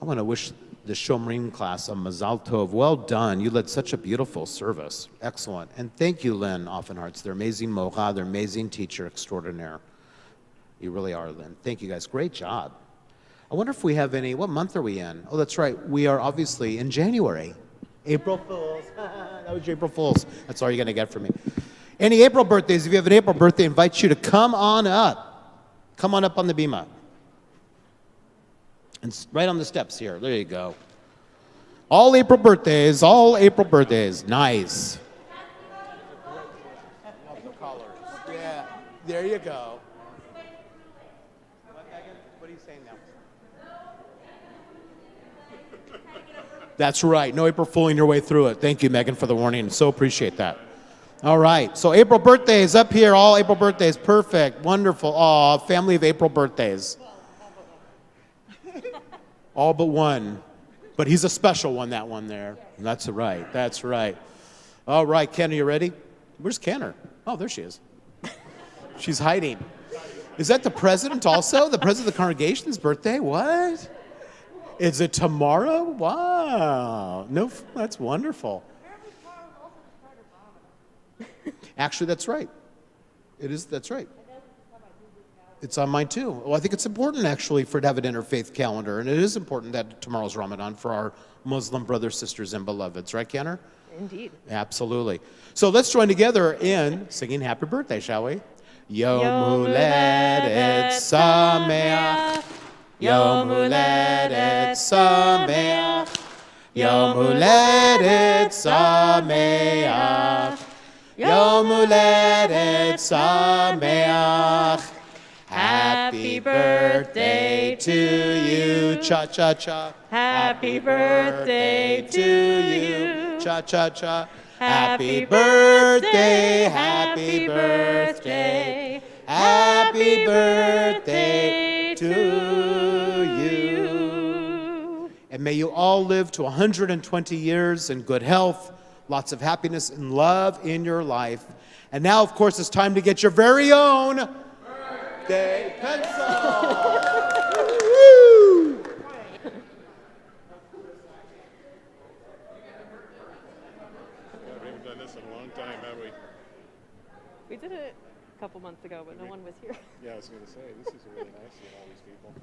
I want to wish the Shomrim class a Mazal Tov. Well done. You led such a beautiful service. Excellent. And thank you, Lynn Offenhartz. They're amazing mocha. They're amazing teacher extraordinaire. You really are, Lynn. Thank you, guys. Great job. I wonder if we have any, what month are we in? Oh, that's right. We are obviously in January. April Fools. That was your April Fools. That's all you're going to get from me. Any April birthdays? If you have an April birthday, I invite you to come on up. Come on up on the bima. And right on the steps here. There you go. All April birthdays. All April birthdays. Nice. Yeah. There you go. What are you saying now? That's right. No April fooling your way through it. Thank you, Megan, for the warning. So appreciate that. All right. So April birthdays up here. All April birthdays. Perfect. Wonderful. Aw, family of April birthdays. All but one. But he's a special one, that one there. That's right. That's right. All right, Ken, are you ready? Where's Kenner? Oh, there she is. She's hiding. Is that the president also? The president of the congregation's birthday? What? Is it tomorrow? Wow. No, that's wonderful. Actually, that's right. It is, that's right. It's on mine too. Well, I think it's important actually to have an interfaith calendar, and it is important that tomorrow's Ramadan for our Muslim brothers, sisters, and beloveds. Right, Kenner? Indeed. Absolutely. So let's join together in singing Happy Birthday, shall we? Yom Huledet Sameach. Yom Huledet Sameach. Yom Huledet Sameach. Yom Huledet Sameach. Happy birthday to you, cha-cha-cha. Happy birthday to you, cha-cha-cha. Happy birthday, happy birthday, happy birthday to you. And may you all live to 120 years in good health, lots of happiness and love in your life. And now, of course, it's time to get your very own birthday pencil. We did it a couple months ago, but no one was here. Yeah, I was going to say, this is really nice seeing all these people.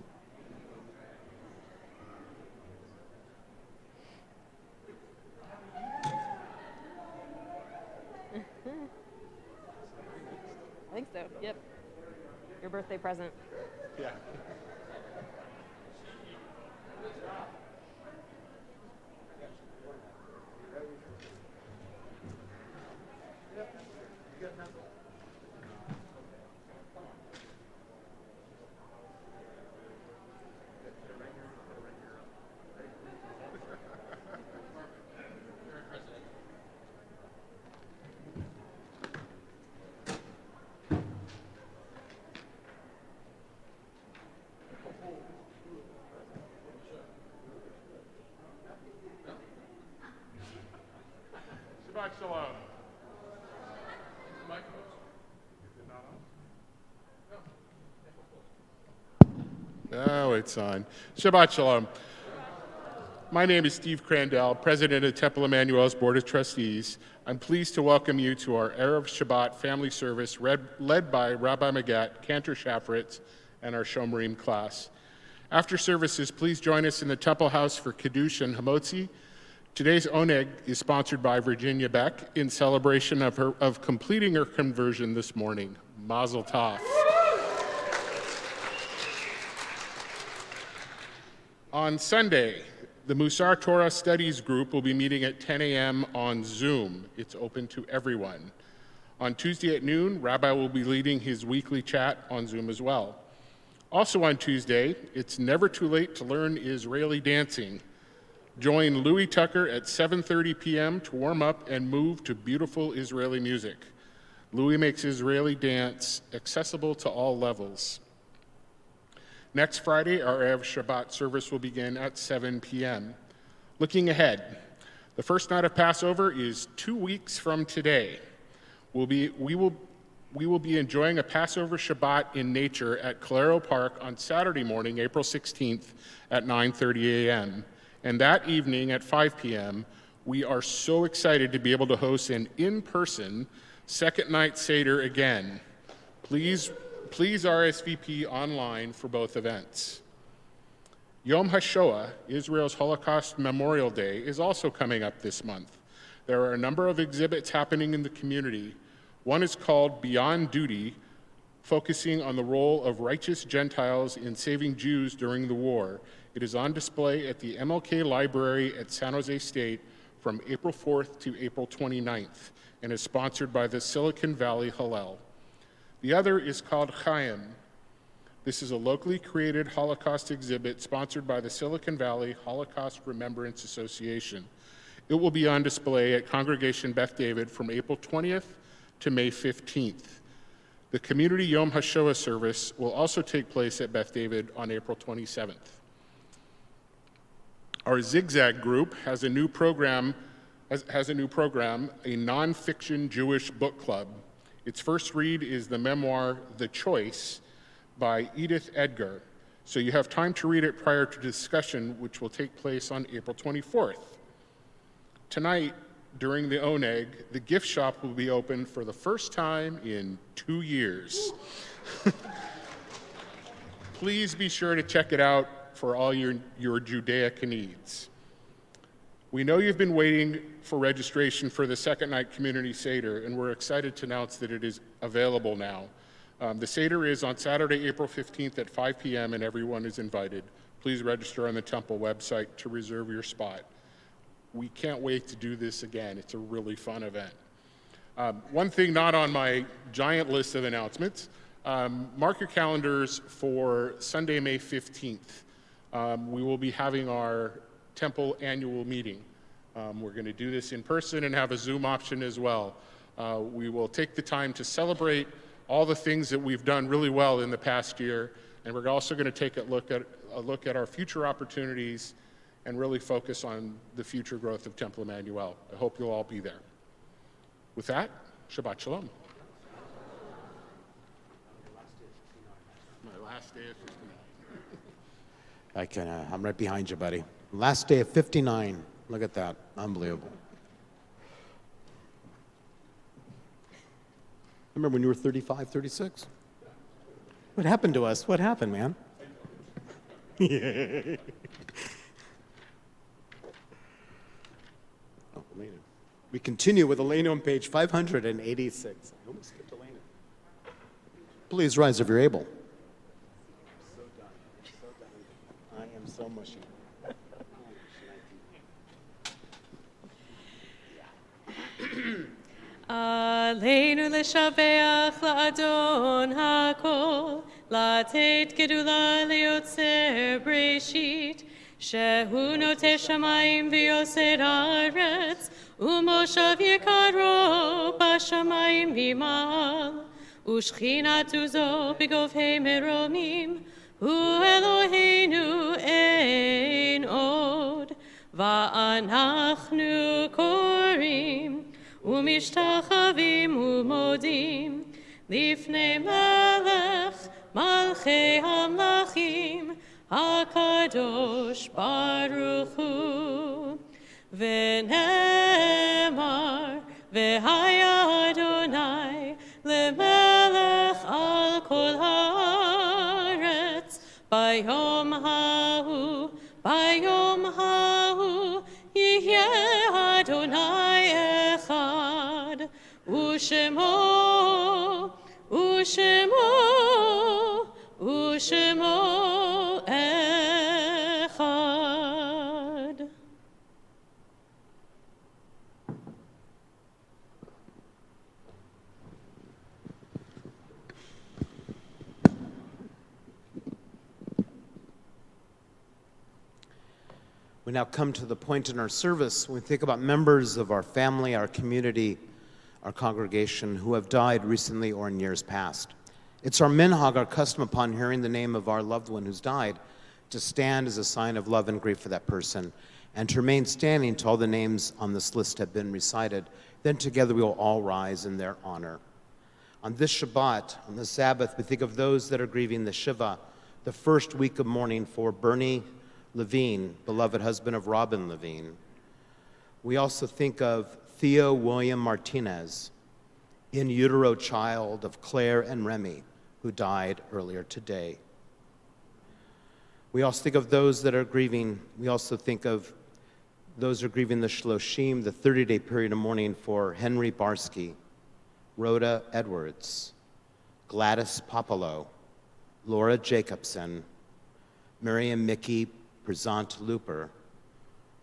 I think so, yep. Your birthday present. Yeah. Shabbat Shalom. Oh, it's on. Shabbat Shalom. My name is Steve Crandell, President of Temple Emanu-El's Board of Trustees. I'm pleased to welcome you to our Erev Shabbat Family Service led by Rabbi Magat, Cantor Shafritz, and our Shomrim class. After services, please join us in the Temple House for Kiddush and Hamotzi. Today's Oneg is sponsored by Virginia Beck in celebration of completing her conversion this morning. Mazel tov. On Sunday, the Musar Torah Studies Group will be meeting at 10 a.m. on Zoom. It's open to everyone. On Tuesday at noon, Rabbi will be leading his weekly chat on Zoom as well. Also on Tuesday, it's never too late to learn Israeli dancing. Join Louis Tucker at 7:30 p.m. to warm up and move to beautiful Israeli music. Louis makes Israeli dance accessible to all levels. Next Friday, our Erev Shabbat service will begin at 7 p.m. Looking ahead, the first night of Passover is 2 weeks from today. We will be enjoying a Passover Shabbat in nature at Calero Park on Saturday morning, April 16th at 9:30 a.m. And that evening at 5 p.m., we are so excited to be able to host an in-person second night Seder again. Please RSVP online for both events. Yom HaShoah, Israel's Holocaust Memorial Day, is also coming up this month. There are a number of exhibits happening in the community. One is called Beyond Duty, focusing on the role of righteous Gentiles in saving Jews during the war. It is on display at the MLK Library at San Jose State from April 4th to April 29th and is sponsored by the Silicon Valley Hillel. The other is called Chaim. This is a locally created Holocaust exhibit sponsored by the Silicon Valley Holocaust Remembrance Association. It will be on display at Congregation Beth David from April 20th to May 15th. The Community Yom HaShoah service will also take place at Beth David on April 27th. Our Zigzag group has a new program, a nonfiction Jewish book club. Its first read is the memoir, The Choice, by Edith Edgar. So you have time to read it prior to discussion, which will take place on April 24th. Tonight, during the Oneg, the gift shop will be open for the first time in 2 years. Please be sure to check it out for all your Judaica needs. We know you've been waiting for registration for the second night community Seder, and we're excited to announce that it is available now. The Seder is on Saturday, April 15th at 5 p.m., and everyone is invited. Please register on the Temple website to reserve your spot. We can't wait to do this again. It's a really fun event. One thing not on my giant list of announcements, mark your calendars for Sunday, May 15th. We will be having our Temple annual meeting. We're going to do this in person and have a Zoom option as well. We will take the time to celebrate all the things that we've done really well in the past year, and we're also going to take a look at our future opportunities and really focus on the future growth of Temple Emanu-El. I hope you'll all be there. With that, Shabbat Shalom. My last day of 59. I'm right behind you, buddy. Last day of 59. Look at that. Unbelievable. Remember when you were 35, 36? What happened to us? What happened, man? Yeah. Oh, Elena. We continue with Elena on page 586. I almost skipped Elena. Please rise if you're able. So done. So done. I am so mushy. Aleinu l'shabeach la'adon hakol, la'tet gedula liotzer breshit, shehu noteh shamayim v'yoser haaretz, u'moshav yekaro b'shamayim v'imal, u'shchinatu zo b'govhei meromim, hu Eloheinu ein od, va'anachnu korim, ומשתחווים ומודים לפני מלך מלכי המלכים הקדוש ברוך הוא ונאמר והיה אדוני למלך על כל הארץ ביום ההוא יהיה אדוני אחד ושמו אחד. We now come to the point in our service when we think about members of our family, our community, our congregation who have died recently or in years past. It's our minhag, our custom upon hearing the name of our loved one who's died, to stand as a sign of love and grief for that person, and to remain standing till all the names on this list have been recited. Then together we will all rise in their honor. On this Shabbat, on the Sabbath, we think of those that are grieving the Shiva, the first week of mourning for Bernie Levine, beloved husband of Robin Levine. We also think of Theo William Martinez, in utero child of Claire and Remy, who died earlier today. We also think of those that are grieving. We also think of those who are grieving the Shloshim, the 30-day period of mourning for Henry Barsky, Rhoda Edwards, Gladys Popolo, Laura Jacobson, Miriam Mickey Prezant Looper.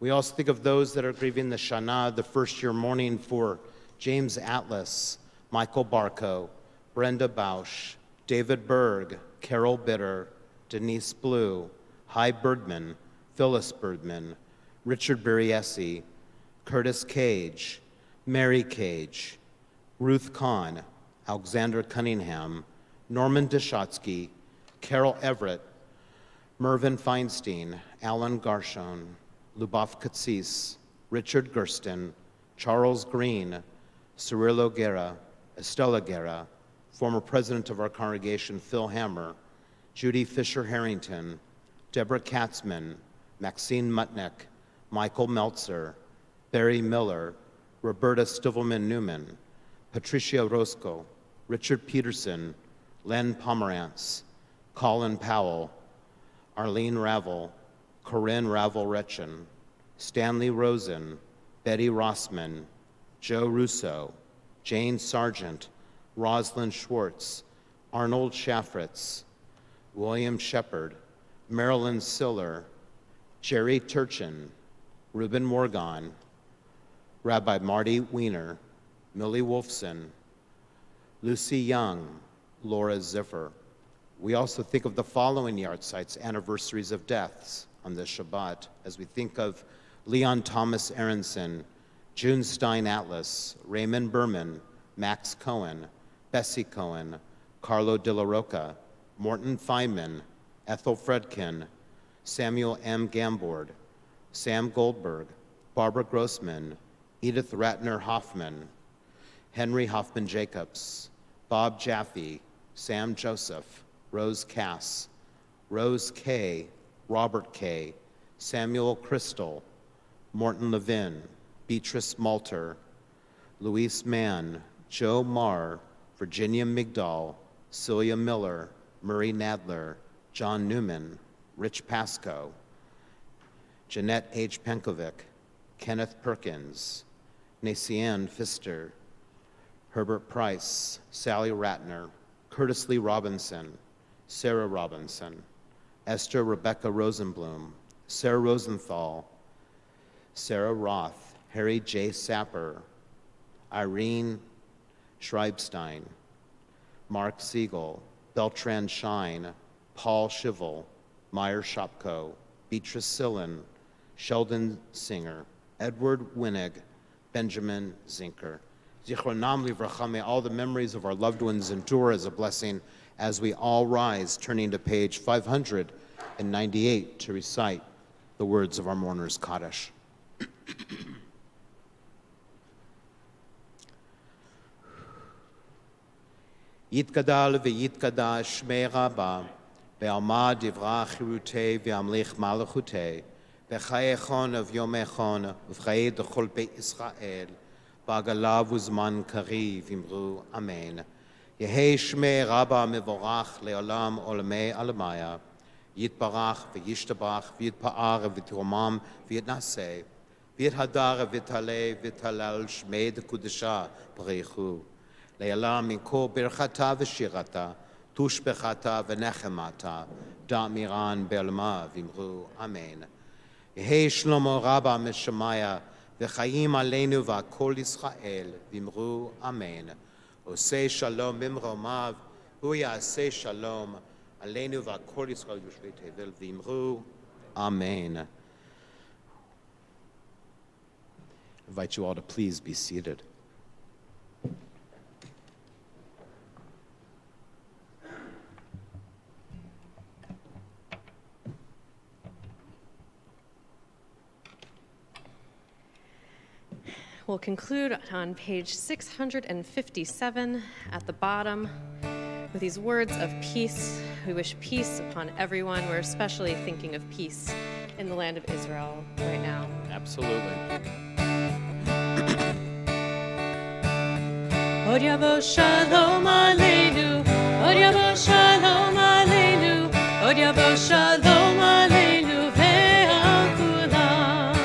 We also think of those that are grieving the Shana, the first year mourning for James Atlas, Michael Barco, Brenda Bausch, David Berg, Carol Bitter, Denise Blue, Hy Bergman, Phyllis Bergman, Richard Berriesi, Curtis Cage, Mary Cage, Ruth Kahn, Alexander Cunningham, Norman Deshotsky, Carol Everett, Mervyn Feinstein, Alan Garshon, Lubov Katsis, Richard Gersten, Charles Green, Cirillo Guerra, Estella Guerra, former president of our congregation, Phil Hammer, Judy Fisher-Harrington, Deborah Katzman, Maxine Mutnick, Michael Meltzer, Barry Miller, Roberta Stivelman-Newman, Patricia Roscoe, Richard Peterson, Len Pomerantz, Colin Powell, Arlene Ravel, Corinne Ravel-Retchen, Stanley Rosen, Betty Rossman, Joe Russo, Jane Sargent, Rosalind Schwartz, Arnold Schaffritz, William Shepard, Marilyn Siller, Jerry Turchin, Reuben Morgan, Rabbi Marty Weiner, Millie Wolfson, Lucy Young, Laura Ziffer. We also think of the following yahrzeits, anniversaries of deaths on this Shabbat, as we think of Leon Thomas Aronson, June Stein Atlas, Raymond Berman, Max Cohen, Bessie Cohen, Carlo De La Roca, Morton Feynman, Ethel Fredkin, Samuel M. Gambord, Sam Goldberg, Barbara Grossman, Edith Ratner Hoffman, Henry Hoffman Jacobs, Bob Jaffe, Sam Joseph, Rose Cass, Rose K., Robert K., Samuel Crystal, Morton Levin, Beatrice Malter, Luis Mann, Joe Marr, Virginia Migdal, Celia Miller, Murray Nadler, John Newman, Rich Pasco, Jeanette H. Penkovic, Kenneth Perkins, Nacian Pfister, Herbert Price, Sally Ratner, Curtis Lee Robinson, Sarah Robinson, Esther Rebecca Rosenblum, Sarah Rosenthal, Sarah Roth, Harry J. Sapper, Irene Schreibstein, Mark Siegel, Beltran Shine, Paul Schivel, Meyer Shopko, Beatrice Sillen, Sheldon Singer, Edward Winnig, Benjamin Zinker. Zichronam livracha, may all the memories of our loved ones endure as a blessing as we all rise, turning to page 598 to recite the words of our mourner's Kaddish. Yitgadal v'yitkadash shmei rabba, ve'alma divra chirutei ve'amlich malachutei, ve'chayechon of yomechon, v'chayei dechol beit Yisrael, ba'agalav uzman kariv imru amen. Yehei shmei rabba mevorach le'olam olamei alamaya, yitbarach v'yishtabach v'yitpa'ar v'yitromam v'yitnaseh, v'yithadar v'yitaleh v'yitalal shmei dekudesha b'reichu. Le'alam min kol birchata v'shirata, tushbechata v'nechemata, da'miran be'alma v'imru amen. Yehei shlomo rabba mishamaya, v'chayim aleinu v'akol Yisrael, v'imru amen. Osei shalom bimromav, hu ya'aseh shalom, aleinu v'akol Yisrael yoshvei tevel, v'imru amen. I invite you all to please be seated. We'll conclude on page 657 at the bottom with these words of peace. We wish peace upon everyone. We're especially thinking of peace in the land of Israel right now. Absolutely. Od yavo shalom aleinu, od yavo shalom aleinu, od yavo shalom aleinu ve'al kulam.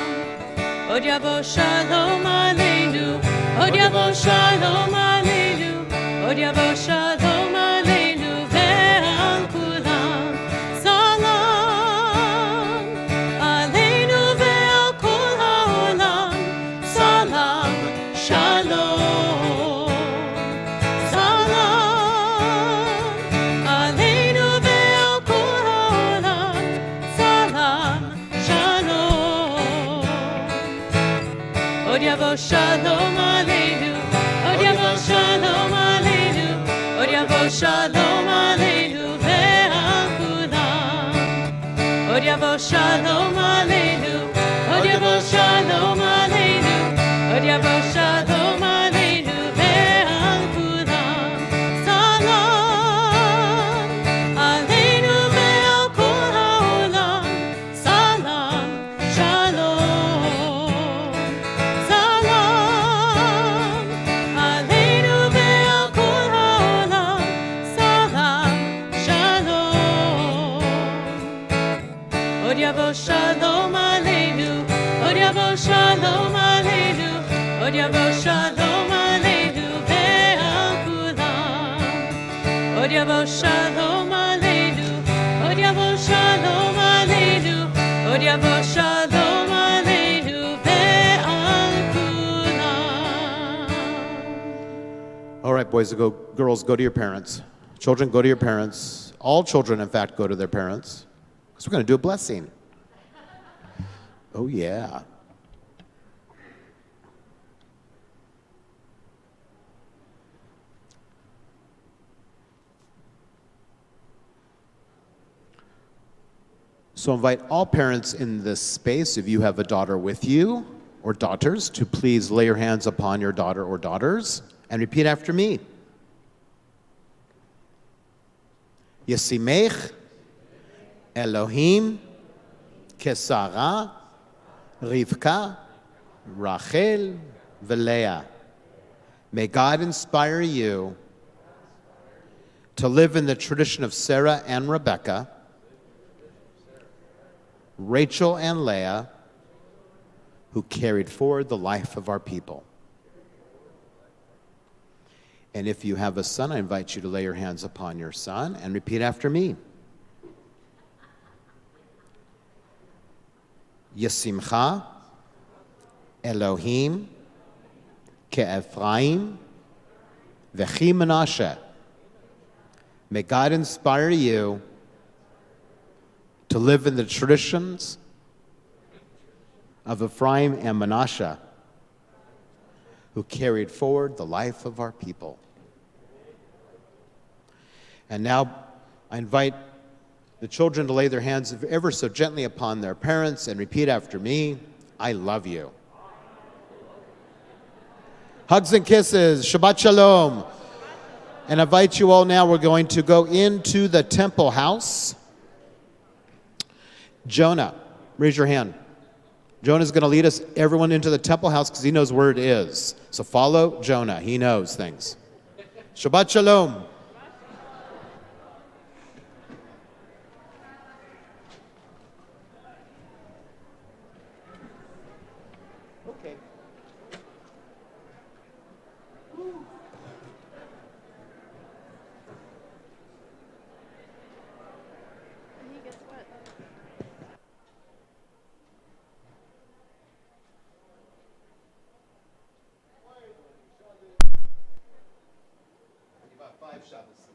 Od yavo shalom aleinu, od yavo shalom aleinu, od yavo shalom aleinu ve'al kulam. Salam aleinu ve'al kol ha'olam. Salam shalom. Salam aleinu ve'al kol ha'olam. Salam shalom. Od yavo shalom aleinu, od yavo shalom aleinu, od yavo shalom aleinu ve'al kulam. Od yavo shalom aleinu, od yavo shalom aleinu, od yavo shalom aleinu ve'al kulam. Od yavo shalom aleinu, od yavo shalom aleinu, od yavo shalom aleinu ve'al kulam. All right, boys and girls, go to your parents. Children, go to your parents. All children, in fact, go to their parents. Because we're going to do a blessing. Oh, yeah. So invite all parents in this space, if you have a daughter with you, or daughters, to please lay your hands upon your daughter or daughters and repeat after me. Yesimech Elohim Kesara Rivka Rachel Veleah. May God inspire you to live in the tradition of Sarah and Rebecca, Rachel and Leah, who carried forward the life of our people. And if you have a son, I invite you to lay your hands upon your son and repeat after me. Yesimcha Elohim Ke'Ephraim V'chi Menashe. May God inspire you to live in the traditions of Ephraim and Menashe, who carried forward the life of our people. And now I invite the children to lay their hands ever so gently upon their parents and repeat after me, I love you. Hugs and kisses, Shabbat Shalom. And I invite you all now, we're going to go into the temple house. Jonah, raise your hand. Jonah's going to lead us, everyone, into the temple house because he knows where it is. So follow Jonah. He knows things. Shabbat Shalom. Okay. About 5 Shabbos.